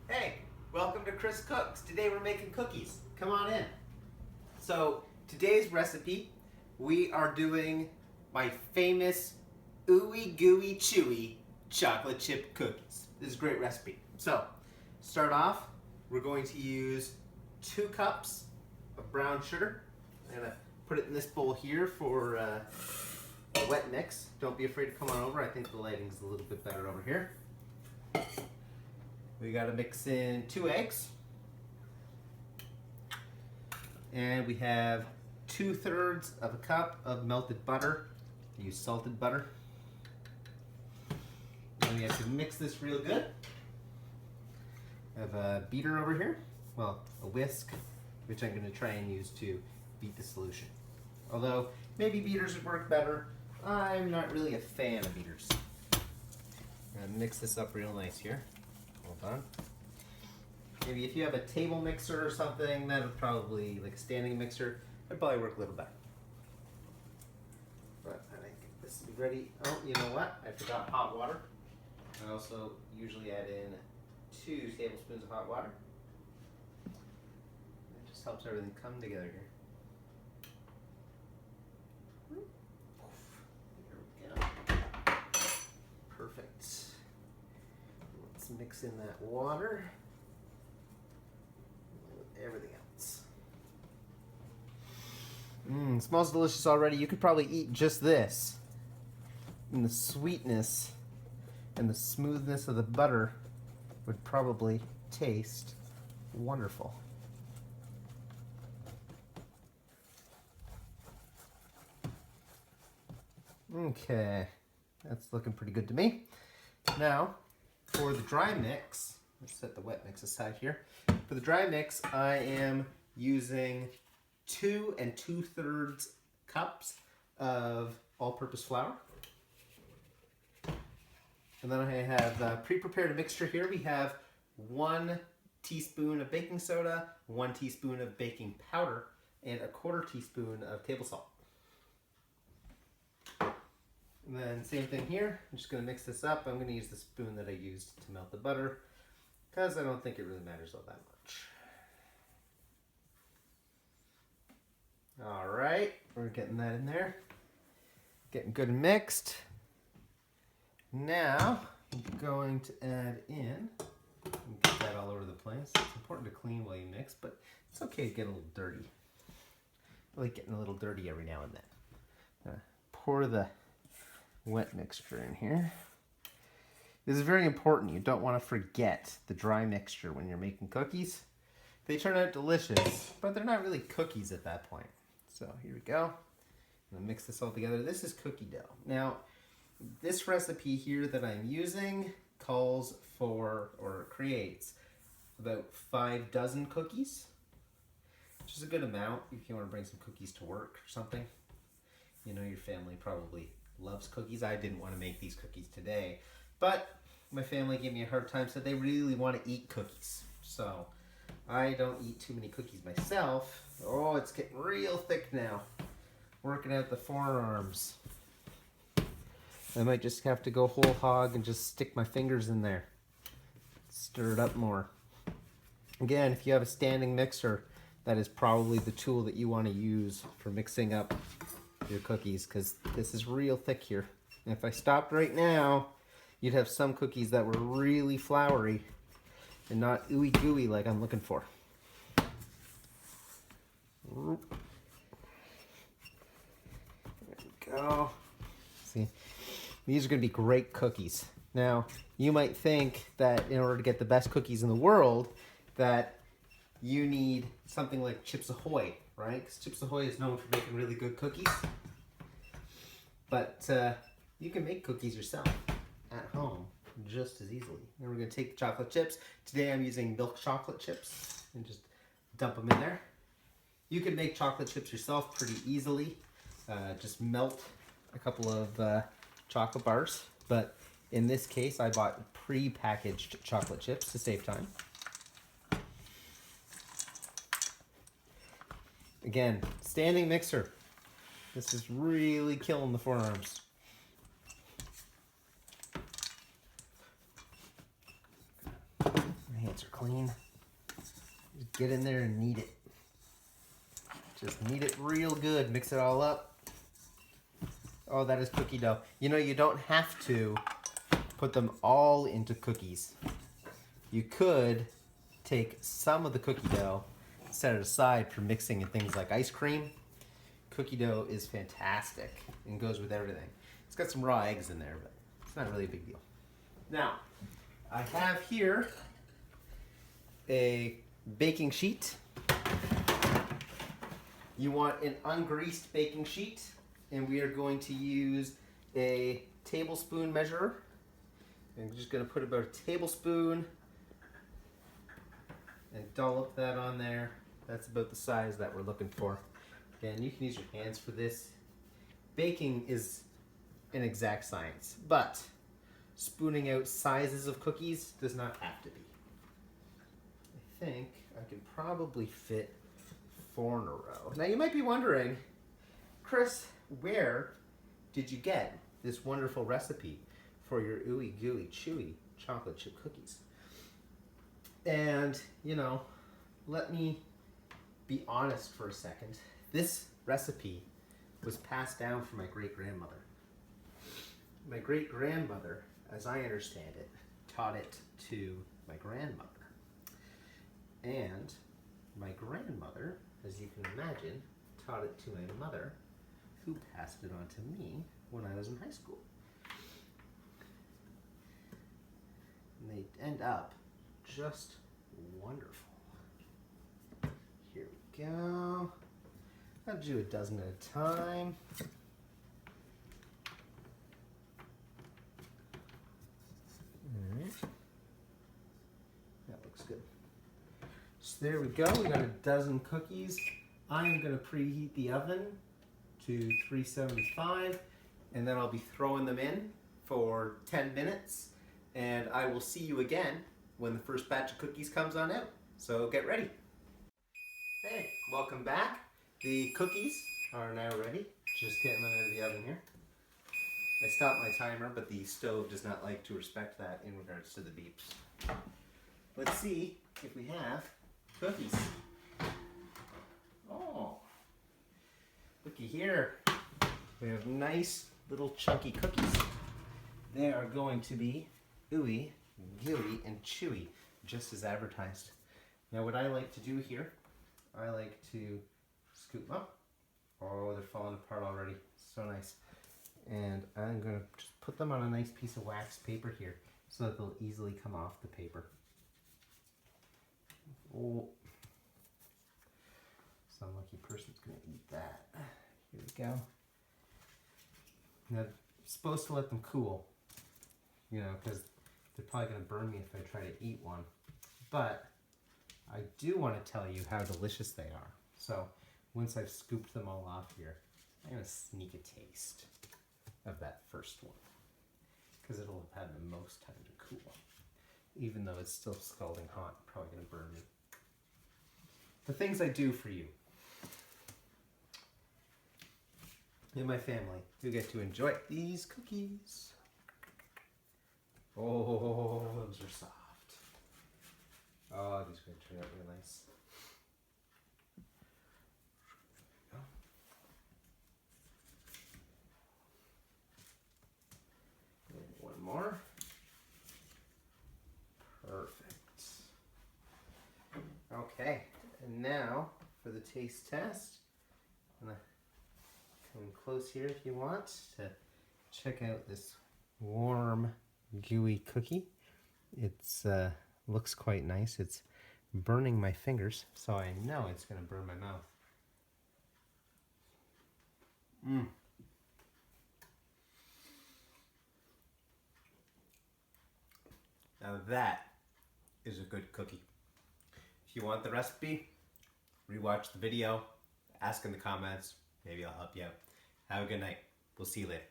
Hey, welcome to Chris Cooks. Today we're making cookies. Come on in. So today's recipe, we are doing my famous Ooey Gooey Chewy chocolate chip cookies. This is a great recipe. So start off, we're going to use 2 cups of brown sugar. I'm gonna put it in this bowl here for a wet mix. Don't be afraid to come on over. I think the lighting's a little bit better over here. We gotta mix in 2 eggs. And we have 2/3 of a cup of melted butter. I use salted butter. And we have to mix this real good. I have a beater over here. Well, a whisk, which I'm gonna try and use to beat the solution. Although, maybe beaters would work better. I'm not really a fan of beaters. I'm gonna mix this up real nice here. Hold on. Maybe if you have a table mixer or something, that would probably, like a standing mixer, that'd probably work a little better. But I think this will be ready. Oh, you know what? I forgot hot water. I also usually add in 2 tablespoons of hot water. It just helps everything come together here. There we go. Perfect. Let's mix in that water with everything else. Smells delicious already. You could probably eat just this. And the sweetness and the smoothness of the butter would probably taste wonderful. Okay, that's looking pretty good to me. Now, for the dry mix, let's set the wet mix aside here. For the dry mix, I am using 2 2/3 cups of all-purpose flour. And then I have pre-prepared a mixture here. We have 1 teaspoon of baking soda, 1 teaspoon of baking powder, and 1/4 teaspoon of table salt. And then same thing here. I'm just going to mix this up. I'm going to use the spoon that I used to melt the butter because I don't think it really matters all that much. All right, we're getting that in there. Getting good and mixed. Now I'm going to add in, get that all over the place. It's important to clean while you mix, but it's okay to get a little dirty. I like getting a little dirty every now and then. Pour the wet mixture in here. This is very important. You don't want to forget the dry mixture when you're making cookies. They turn out delicious, but they're not really cookies at that point. So here we go. I'm gonna mix this all together. This is cookie dough. Now, this recipe here that I'm using calls for, or creates, about 5 dozen cookies, which is a good amount if you want to bring some cookies to work or something. You know, your family probably loves cookies. I didn't want to make these cookies today, but my family gave me a hard time, said they really want to eat cookies. So I don't eat too many cookies myself. Oh, it's getting real thick now. Working out the forearms. I might just have to go whole hog and just stick my fingers in there. Stir it up more. Again, if you have a standing mixer, that is probably the tool that you want to use for mixing up your cookies, because this is real thick here. And if I stopped right now, you'd have some cookies that were really floury and not ooey gooey like I'm looking for. There we go. See, these are going to be great cookies. Now, you might think that in order to get the best cookies in the world, that you need something like Chips Ahoy, right? Because Chips Ahoy is known for making really good cookies. But you can make cookies yourself at home just as easily. And we're going to take the chocolate chips. Today I'm using milk chocolate chips and just dump them in there. You can make chocolate chips yourself pretty easily. Just melt a couple of chocolate bars. But in this case, I bought pre-packaged chocolate chips to save time. Again, standing mixer. This is really killing the forearms. My hands joints are clean. Just get in there and knead it. Just knead it real good. Mix it all up. Oh, that is cookie dough. You know, you don't have to put them all into cookies. You could take some of the cookie dough, set it aside for mixing in things like ice cream. Cookie dough is fantastic and goes with everything. It's got some raw eggs in there, but it's not really a big deal. Now, I have here a baking sheet. You want an ungreased baking sheet, and we are going to use a tablespoon measurer. I'm just going to put about a tablespoon and dollop that on there. That's about the size that we're looking for. And you can use your hands for this. Baking is an exact science, but spooning out sizes of cookies does not have to be. I think I can probably fit 4 in a row. Now you might be wondering, Chris, where did you get this wonderful recipe for your Ooey, Gooey, Chewy chocolate chip cookies? And, you know, let me be honest for a second. This recipe was passed down from my great-grandmother. My great-grandmother, as I understand it, taught it to my grandmother. And my grandmother, as you can imagine, taught it to my mother, who passed it on to me when I was in high school. And they end up just wonderful. Here we go. I'll do a dozen at a time. Alright. That looks good. So there we go. We got a dozen cookies. I'm going to preheat the oven to 375, and then I'll be throwing them in for 10 minutes, and I will see you again when the first batch of cookies comes on out. So get ready. Hey, welcome back. The cookies are now ready. Just getting them out of the oven here. I stopped my timer, but the stove does not like to respect that in regards to the beeps. Let's see if we have cookies. Oh, looky here. We have nice little chunky cookies. They are going to be Ooey, Gooey, and Chewy, just as advertised. Now what I like to do here, I like to scoop them up. Oh, they're falling apart already. So nice. And I'm going to just put them on a nice piece of wax paper here so that they'll easily come off the paper. Oh, some lucky person's going to eat that. Here we go. Now, I'm supposed to let them cool, you know, because they're probably going to burn me if I try to eat one. But I do want to tell you how delicious they are. So once I've scooped them all off here, I'm going to sneak a taste of that first one, because it'll have had the most time to cool. Even though it's still scalding hot, probably going to burn me. The things I do for you and my family who get to enjoy these cookies. Oh, those are soft. Oh, these are going to turn out really nice. And one more. Perfect. Okay, and now for the taste test. I'm going to come close here if you want to check out this warm, gooey cookie. It's looks quite nice. It's burning my fingers, so I know it's going to burn my mouth. Now that is a good cookie. If you want the recipe, rewatch the video, ask in the comments, maybe I'll help you out. Have a good night. We'll see you later.